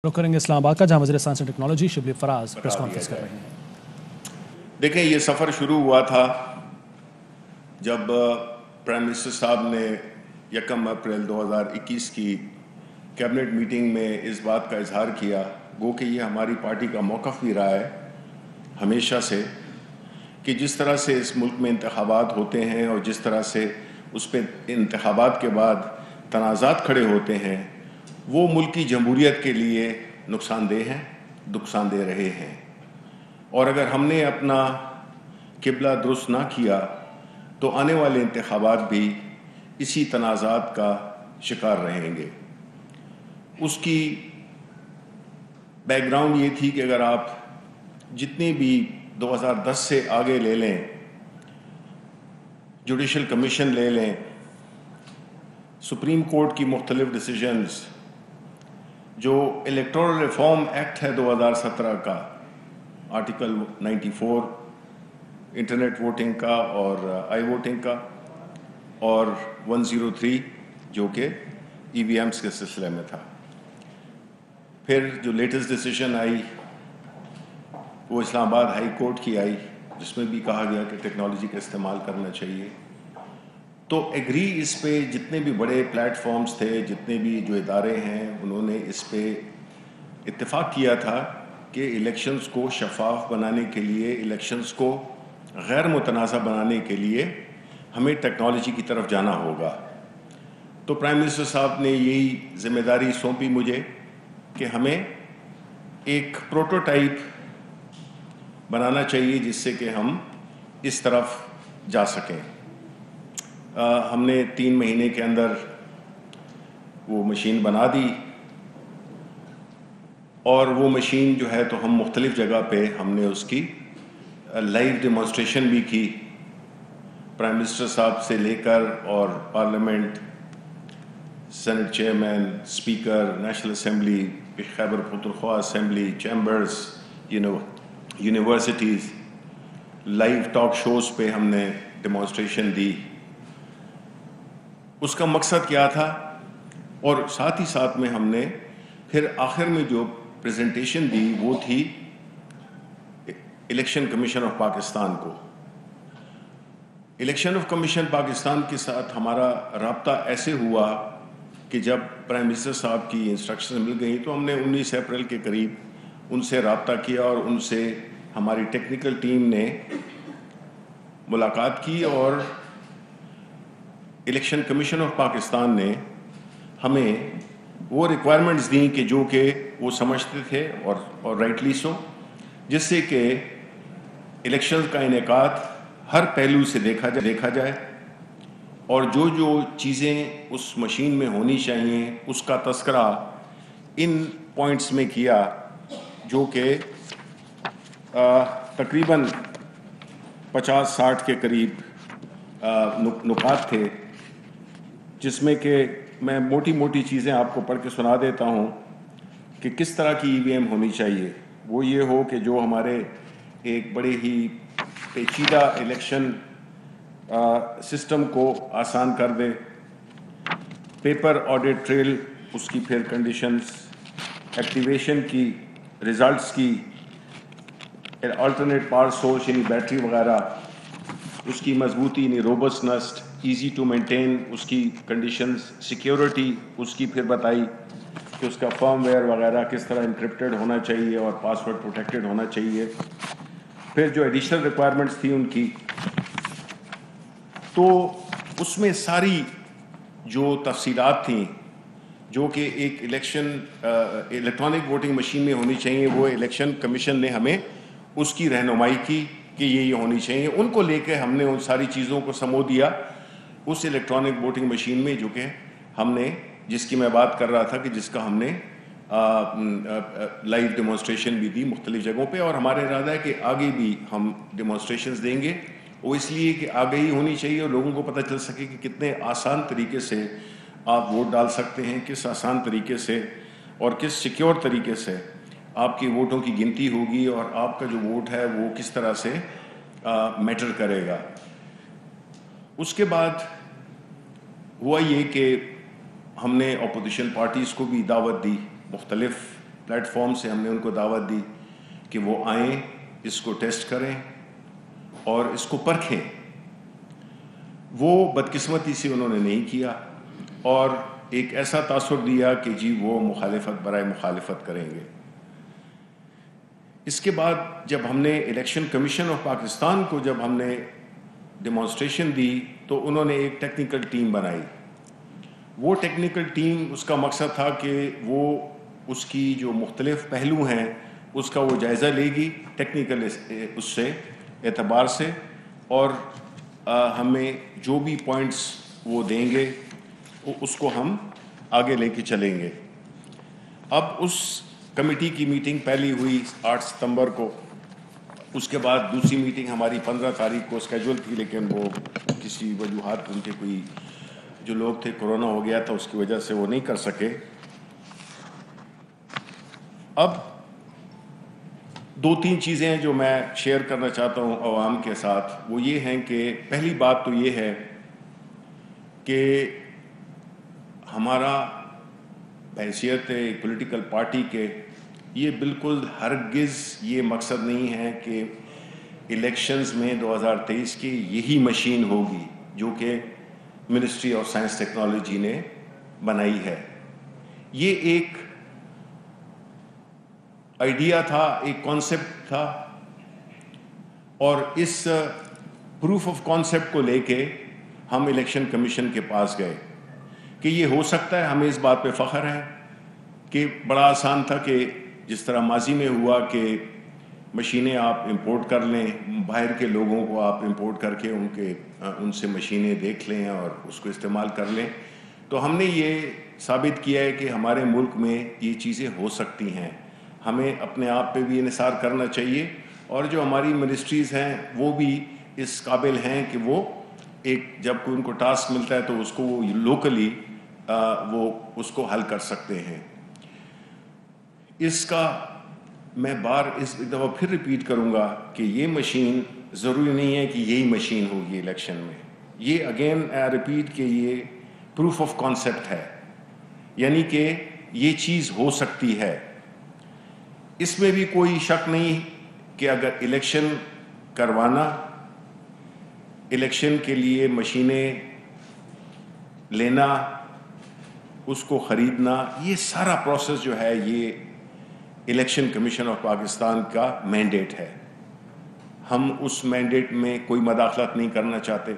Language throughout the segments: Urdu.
رخ کریں گے اسلام آباد کا، جہاں وزیر science and technology Shibli Faraz press conference کر رہے ہیں۔ دیکھیں، یہ سفر شروع ہوا تھا جب پرائم منسٹر صاحب نے 1 اپریل 2021 کی کیبنٹ میٹنگ میں اس بات کا اظہار کیا، گو کہ یہ ہماری پارٹی کا موقف بھی رہا ہے ہمیشہ سے، کہ جس طرح سے اس ملک میں انتخابات ہوتے ہیں اور جس طرح سے اس پہ انتخابات کے بعد تنازعات کھڑے ہوتے ہیں، وہ ملک کی جمہوریت کے لیے نقصان دہ رہے ہیں، اور اگر ہم نے اپنا قبلہ درست نہ کیا تو آنے والے انتخابات بھی اسی تنازعات کا شکار رہیں گے۔ اس کی بیک گراؤنڈ یہ تھی کہ اگر آپ جتنی بھی 2010 سے آگے لے لیں، جوڈیشل کمیشن لے لیں، سپریم کورٹ کی مختلف ڈیسیجنز، جو الیکٹورل ریفارم ایکٹ ہے 2017 کا، آرٹیکل 94 انٹرنیٹ ووٹنگ کا اور آئی ووٹنگ کا، اور 103 جو کہ ای وی ایمز کے سلسلے میں تھا، پھر جو لیٹسٹ ڈیسیجن آئی وہ اسلام آباد ہائی کورٹ کی آئی، جس میں بھی کہا گیا کہ ٹیکنالوجی کا استعمال کرنا چاہیے۔ تو ایگری اس پہ جتنے بھی بڑے پلیٹ فارمز تھے، جتنے بھی جو ادارے ہیں، انہوں نے اس پہ اتفاق کیا تھا کہ الیکشنز کو شفاف بنانے کے لیے، الیکشنز کو غیر متنازع بنانے کے لیے ہمیں ٹیکنالوجی کی طرف جانا ہوگا۔ تو پرائم منسٹر صاحب نے یہی ذمہ داری سونپی مجھے کہ ہمیں ایک پروٹوٹائپ بنانا چاہیے جس سے کہ ہم اس طرف جا سکیں۔ ہم نے 3 مہینے کے اندر وہ مشین بنا دی، اور وہ مشین جو ہے تو ہم مختلف جگہ پہ ہم نے اس کی لائیو ڈیمانسٹریشن بھی کی، پرائم منسٹر صاحب سے لے کر اور parliament, senate chairman, speaker, national assembly, Khyber Pakhtunkhwa assembly, chambers, universities, live talk shows پہ ہم نے ڈیمانسٹریشن دی۔ اس کا مقصد کیا تھا، اور ساتھ ہی ساتھ میں ہم نے پھر آخر میں جو پریزنٹیشن دی وہ تھی الیکشن کمیشن آف پاکستان کو۔ الیکشن آف کمیشن پاکستان کے ساتھ ہمارا رابطہ ایسے ہوا کہ جب پرائم منسٹر صاحب کی انسٹرکشن مل گئی تو ہم نے 19 اپریل کے قریب ان سے رابطہ کیا، اور ان سے ہماری ٹیکنیکل ٹیم نے ملاقات کی، اور الیکشن کمیشن آف پاکستان نے ہمیں وہ ریکوائرمنٹس دیں کہ جو کہ وہ سمجھتے تھے اور رائٹلی سو، جس سے کہ الیکشن کا انعقاد ہر پہلو سے دیکھا جائے، اور جو چیزیں اس مشین میں ہونی چاہیے اس کا تذکرہ ان پوائنٹس میں کیا، جو کہ تقریباً 50-60 کے قریب نکات تھے، جس میں کہ میں موٹی چیزیں آپ کو پڑھ کے سنا دیتا ہوں کہ کس طرح کی ای وی ایم ہونی چاہیے۔ وہ یہ ہو کہ جو ہمارے ایک بڑے ہی پیچیدہ الیکشن سسٹم کو آسان کر دے، پیپر آڈٹ ٹریل، اس کی پھر کنڈیشنز، ایکٹیویشن کی، ریزلٹس کی، آلٹرنیٹ پاور سورس یعنی بیٹری وغیرہ، اس کی مضبوطی یعنی روبسٹنس، ایزی ٹو مینٹین اس کی کنڈیشنز، سیکیورٹی اس کی پھر بتائی کہ اس کا فرم ویئر وغیرہ کس طرح انکرپٹڈ ہونا چاہیے اور پاس ورڈ پروٹیکٹڈ ہونا چاہیے، پھر جو ایڈیشنل ریکوائرمنٹس تھی ان کی۔ تو اس میں ساری جو تفصیلات تھیں جو کہ ایک الیکٹرانک ووٹنگ مشین میں ہونی چاہیے، وہ الیکشن کمیشن نے ہمیں اس کی رہنمائی کی کہ یہ ہونی چاہیے۔ ان کو لے کے ہم نے ان ساری چیزوں کو سمو دیا اس الیکٹرانک ووٹنگ مشین میں، جو کہ ہم نے، جس کی میں بات کر رہا تھا کہ جس کا ہم نے لائیو ڈیمانسٹریشن بھی دی مختلف جگہوں پہ، اور ہمارا ارادہ ہے کہ آگے بھی ہم ڈیمانسٹریشنز دیں گے۔ وہ اس لیے کہ آگہی ہونی چاہیے اور لوگوں کو پتہ چل سکے کہ کتنے آسان طریقے سے آپ ووٹ ڈال سکتے ہیں، کس آسان طریقے سے اور کس سیکیور طریقے سے آپ کی ووٹوں کی گنتی ہوگی، اور آپ کا جو ووٹ ہے وہ کس طرح سے میٹر کرے گا۔ اس کے بعد ہوا یہ کہ ہم نے اپوزیشن پارٹیز کو بھی دعوت دی، مختلف پلیٹ فارم سے ہم نے ان کو دعوت دی کہ وہ آئیں، اس کو ٹیسٹ کریں اور اس کو پرکھیں. وہ بدقسمتی سے انہوں نے نہیں کیا اور ایک ایسا تاثر دیا کہ جی وہ مخالفت برائے مخالفت کریں گے. اس کے بعد جب ہم نے الیکشن کمیشن آف پاکستان کو جب ہم نے ڈیمانسٹریشن دی تو انہوں نے ایک ٹیکنیکل ٹیم بنائی. وہ ٹیکنیکل ٹیم، اس کا مقصد تھا کہ وہ اس کی جو مختلف پہلو ہیں اس کا وہ جائزہ لے گی ٹیکنیکل اس سے اعتبار سے، اور ہمیں جو بھی پوائنٹس وہ دیں گے اس کو ہم آگے لے کے چلیں گے. اب اس کمیٹی کی میٹنگ پہلی ہوئی 8 ستمبر کو، اس کے بعد دوسری میٹنگ ہماری 15 تاریخ کو اسکیجول تھی، لیکن وہ کسی وجوہات ان کے کوئی جو لوگ تھے کورونا ہو گیا تھا، اس کی وجہ سے وہ نہیں کر سکے. اب 2-3 چیزیں جو میں شیئر کرنا چاہتا ہوں عوام کے ساتھ، وہ یہ ہیں کہ پہلی بات تو یہ ہے کہ ہمارا بحیثیت ایک پولیٹیکل پارٹی کے یہ بالکل ہرگز یہ مقصد نہیں ہے کہ الیکشنز میں 2023 کی یہی مشین ہوگی جو کہ منسٹری آف سائنس ٹیکنالوجی نے بنائی ہے. یہ ایک آئیڈیا تھا، ایک کانسیپٹ تھا، اور اس پروف آف کانسیپٹ کو لے کے ہم الیکشن کمیشن کے پاس گئے کہ یہ ہو سکتا ہے. ہمیں اس بات پہ فخر ہے کہ بڑا آسان تھا کہ جس طرح ماضی میں ہوا کہ مشینیں آپ امپورٹ کر لیں، باہر کے لوگوں کو آپ امپورٹ کر کے ان سے مشینیں دیکھ لیں اور اس کو استعمال کر لیں. تو ہم نے یہ ثابت کیا ہے کہ ہمارے ملک میں یہ چیزیں ہو سکتی ہیں. ہمیں اپنے آپ پہ بھی انحصار کرنا چاہیے، اور جو ہماری منسٹریز ہیں وہ بھی اس قابل ہیں کہ وہ ایک جب کوئی ان کو ٹاسک ملتا ہے تو اس کو وہ لوکلی وہ اس کو حل کر سکتے ہیں. اس کا میں اس دفعہ پھر ریپیٹ کروں گا کہ یہ مشین ضروری نہیں ہے کہ یہی مشین ہوگی الیکشن میں. یہ اگین ریپیٹ کہ یہ پروف آف کانسیپٹ ہے، یعنی کہ یہ چیز ہو سکتی ہے. اس میں بھی کوئی شک نہیں کہ اگر الیکشن کروانا، الیکشن کے لیے مشینیں لینا، اس کو خریدنا، یہ سارا پروسیس جو ہے یہ الیکشن کمیشن آف پاکستان کا مینڈیٹ ہے. ہم اس مینڈیٹ میں کوئی مداخلت نہیں کرنا چاہتے.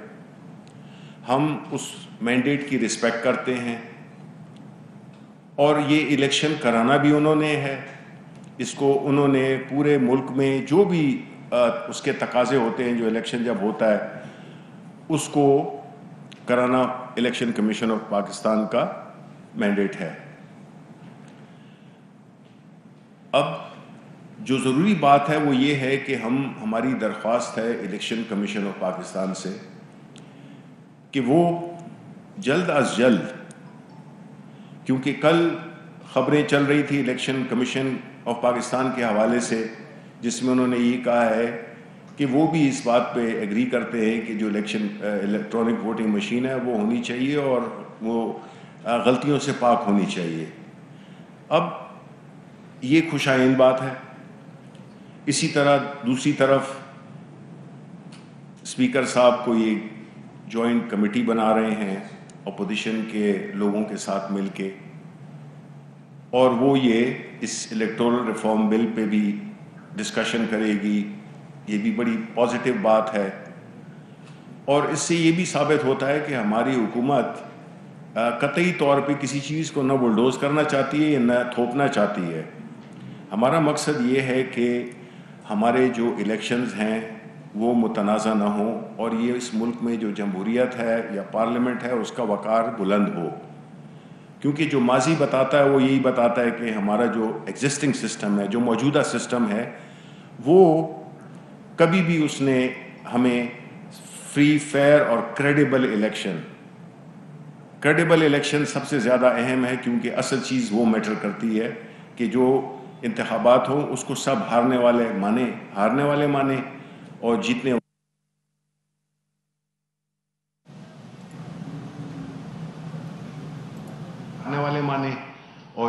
ہم اس مینڈیٹ کی رسپیکٹ کرتے ہیں، اور یہ الیکشن کرانا بھی انہوں نے ہے. اس کو انہوں نے پورے ملک میں جو بھی اس کے تقاضے ہوتے ہیں، جو الیکشن جب ہوتا ہے اس کو کرانا الیکشن کمیشن آف پاکستان کا مینڈیٹ ہے. اب جو ضروری بات ہے وہ یہ ہے کہ ہماری درخواست ہے الیکشن کمیشن آف پاکستان سے کہ وہ جلد از جلد، کیونکہ کل خبریں چل رہی تھی الیکشن کمیشن آف پاکستان کے حوالے سے، جس میں انہوں نے یہ کہا ہے کہ وہ بھی اس بات پہ ایگری کرتے ہیں کہ جو الیکٹرانک ووٹنگ مشین ہے وہ ہونی چاہیے اور وہ غلطیوں سے پاک ہونی چاہیے. اب یہ خوش آئند بات ہے. اسی طرح دوسری طرف اسپیکر صاحب کو یہ جوائنٹ کمیٹی بنا رہے ہیں اپوزیشن کے لوگوں کے ساتھ مل کے، اور وہ یہ اس الیکٹورل ریفارم بل پہ بھی ڈسکشن کرے گی. یہ بھی بڑی پازیٹیو بات ہے، اور اس سے یہ بھی ثابت ہوتا ہے کہ ہماری حکومت قطعی طور پہ کسی چیز کو نہ بلڈوز کرنا چاہتی ہے یا نہ تھوپنا چاہتی ہے. ہمارا مقصد یہ ہے کہ ہمارے جو الیکشنز ہیں وہ متنازع نہ ہوں، اور یہ اس ملک میں جو جمہوریت ہے یا پارلیمنٹ ہے اس کا وقار بلند ہو. کیونکہ جو ماضی بتاتا ہے وہ یہی بتاتا ہے کہ ہمارا جو ایگزسٹنگ سسٹم ہے، جو موجودہ سسٹم ہے، وہ کبھی بھی اس نے ہمیں فری، فیئر اور کریڈیبل الیکشن سب سے زیادہ اہم ہے، کیونکہ اصل چیز وہ میٹر کرتی ہے کہ جو انتخابات ہوں اس کو سب ہارنے والے مانے اور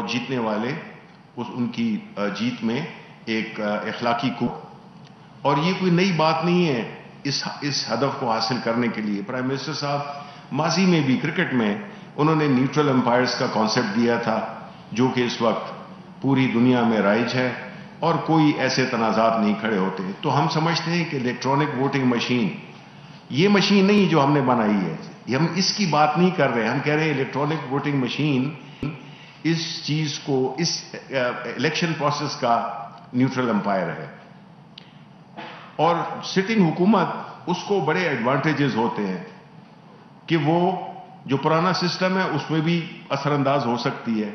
جیتنے والے ان کی جیت میں ایک اخلاقی کو. اور یہ کوئی نئی بات نہیں ہے اس ہدف کو حاصل کرنے کے لیے. پرائم منسٹر صاحب ماضی میں بھی کرکٹ میں انہوں نے نیوٹرل امپائرز کا کانسیپٹ دیا تھا جو کہ اس وقت پوری دنیا میں رائج ہے اور کوئی ایسے تنازعات نہیں کھڑے ہوتے. تو ہم سمجھتے ہیں کہ الیکٹرانک ووٹنگ مشین یہ مشین نہیں جو ہم نے بنائی ہے, ہم اس کی بات نہیں کر رہے. ہم کہہ رہے ہیں الیکٹرانک ووٹنگ مشین اس چیز کو, اس الیکشن پروسیس کا نیوٹرل امپائر ہے. اور سٹنگ حکومت اس کو بڑے ایڈوانٹیجز ہوتے ہیں کہ وہ جو پرانا سسٹم ہے اس میں بھی اثر انداز ہو سکتی ہے,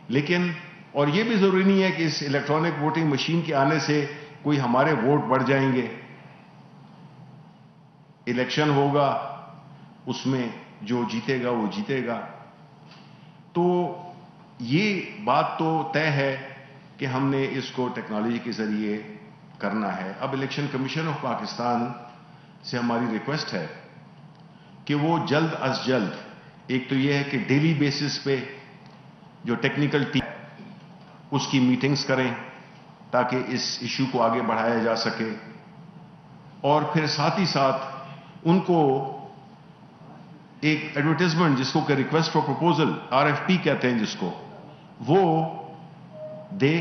لیکن اور یہ بھی ضروری نہیں ہے کہ اس الیکٹرانک ووٹنگ مشین کے آنے سے کوئی ہمارے ووٹ بڑھ جائیں گے. الیکشن ہوگا, اس میں جو جیتے گا وہ جیتے گا. تو یہ بات تو طے ہے کہ ہم نے اس کو ٹیکنالوجی کے ذریعے کرنا ہے. اب الیکشن کمیشن آف پاکستان سے ہماری ریکویسٹ ہے کہ وہ جلد از جلد, ایک تو یہ ہے کہ ڈیلی بیسس پہ جو ٹیکنیکل ٹیم اس کی میٹنگز کریں تاکہ اس ایشو کو آگے بڑھایا جا سکے, اور پھر ساتھ ہی ساتھ ان کو ایک ایڈورٹائزمنٹ جس کو کہ ریکویسٹ فار پروپوزل RFP کہتے ہیں جس کو, وہ دے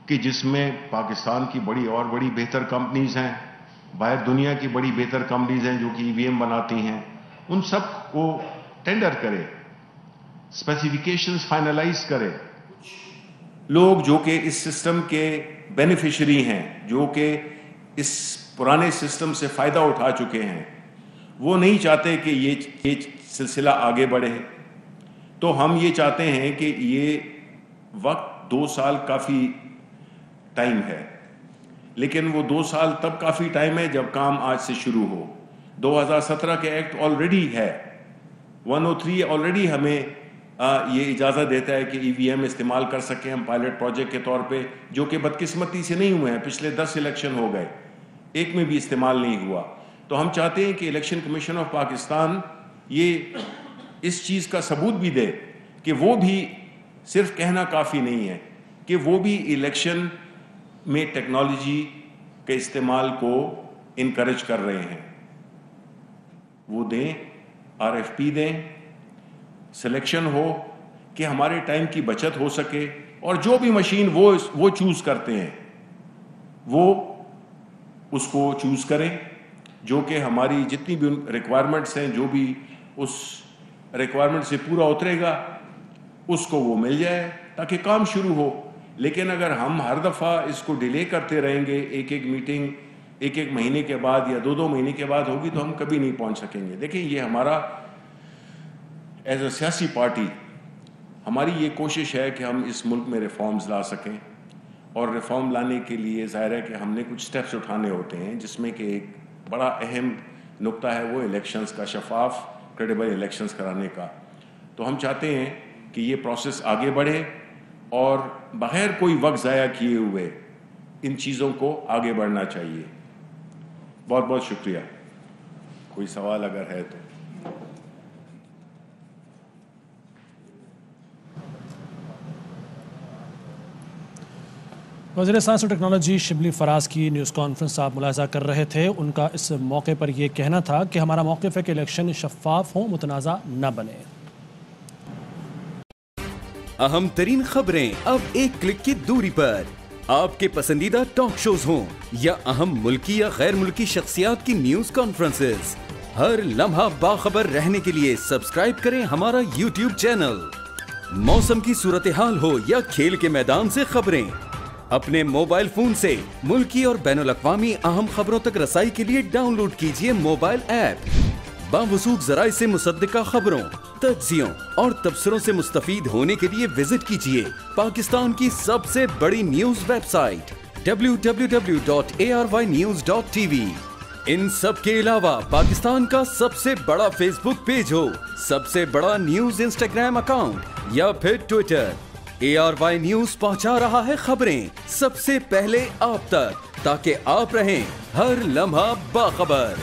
کہ جس میں پاکستان کی اور بڑی بہتر کمپنیز ہیں, باہر دنیا کی بڑی بہتر کمپنیز ہیں جو کہ EVM بناتی ہیں, ان سب کو ٹینڈر کرے, اسپیسیفیکیشنز فائنلائز کرے. لوگ جو کہ اس سسٹم کے بینیفیشری ہیں, جو کہ اس پرانے سسٹم سے فائدہ اٹھا چکے ہیں, وہ نہیں چاہتے کہ یہ سلسلہ آگے بڑھے. تو ہم یہ چاہتے ہیں کہ یہ وقت 2 سال کافی ٹائم ہے, لیکن وہ 2 سال تب کافی ٹائم ہے جب کام آج سے شروع ہو. 2017 کے ایکٹ آلریڈی ہے, 103 آلریڈی ہمیں یہ اجازت دیتا ہے کہ EVM استعمال کر سکیں ہم پائلٹ پروجیکٹ کے طور پہ, جو کہ بدقسمتی سے نہیں ہوئے ہیں. پچھلے 10 الیکشن ہو گئے, ایک میں بھی استعمال نہیں ہوا. تو ہم چاہتے ہیں کہ الیکشن کمیشن آف پاکستان یہ اس چیز کا ثبوت بھی دے کہ وہ بھی صرف کہنا کافی نہیں ہے, کہ وہ بھی الیکشن میں ٹیکنالوجی کے استعمال کو انکریج کر رہے ہیں. وہ دیں, RFP دیں, سلیکشن ہو کہ ہمارے ٹائم کی بچت ہو سکے, اور جو بھی مشین وہ چوز کرتے ہیں وہ اس کو چوز کریں جو کہ ہماری جتنی بھی ریکوائرمنٹس ہیں, جو بھی اس ریکوائرمنٹ سے پورا اترے گا اس کو وہ مل جائے تاکہ کام شروع ہو. لیکن اگر ہم ہر دفعہ اس کو ڈیلے کرتے رہیں گے, ایک میٹنگ ایک مہینے کے بعد یا 2 مہینے کے بعد ہوگی, تو ہم کبھی نہیں پہنچ سکیں گے. دیکھیں, یہ ہمارا ایز اے سیاسی پارٹی ہماری یہ کوشش ہے کہ ہم اس ملک میں ریفارمز لا سکیں, اور ریفارم لانے کے لیے ظاہر ہے کہ ہم نے کچھ سٹیپس اٹھانے ہوتے ہیں, جس میں کہ ایک بڑا اہم نقطہ ہے وہ الیکشنز کا, شفاف کریڈیبل الیکشنز کرانے کا. تو ہم چاہتے ہیں کہ یہ پروسیس آگے بڑھے اور بغیر کوئی وقت ضائع کیے ہوئے ان چیزوں کو آگے بڑھنا چاہیے. بہت بہت شکریہ. کوئی سوال اگر ہے تو. وزیر سائنس اور ٹیکنالوجی شبلی فراز کی نیوز کانفرنس آپ ملاحظہ کر رہے تھے. ان کا اس موقع پر یہ کہنا تھا کہ ہمارا موقف ہے کہ الیکشن شفاف ہوں, متنازع نہ بنے. اہم ترین خبریں اب ایک کلک کی دوری پر. آپ کے پسندیدہ ٹاک شوز ہوں یا اہم ملکی یا غیر ملکی شخصیات کی نیوز کانفرنسز, ہر لمحہ باخبر رہنے کے لیے سبسکرائب کریں ہمارا YouTube چینل. موسم کی صورتحال ہو یا کھیل کے میدان سے خبریں, اپنے موبائل فون سے ملکی اور بین الاقوامی اہم خبروں تک رسائی کے لیے ڈاؤن لوڈ کیجئے موبائل ایپ. باوثوق ذرائع سے مصدقہ خبروں, تجزیوں اور تبصروں سے مستفید ہونے کے لیے وزٹ کیجئے پاکستان کی سب سے بڑی نیوز ویب سائٹ www.arYnews.tv. ان سب کے علاوہ پاکستان کا سب سے بڑا فیس بک پیج ہو, سب سے بڑا نیوز انسٹاگرام اکاؤنٹ یا پھر ٹویٹر, ARY نیوز پہنچا رہا ہے خبریں سب سے پہلے آپ تک, تاکہ آپ رہیں ہر لمحہ باخبر.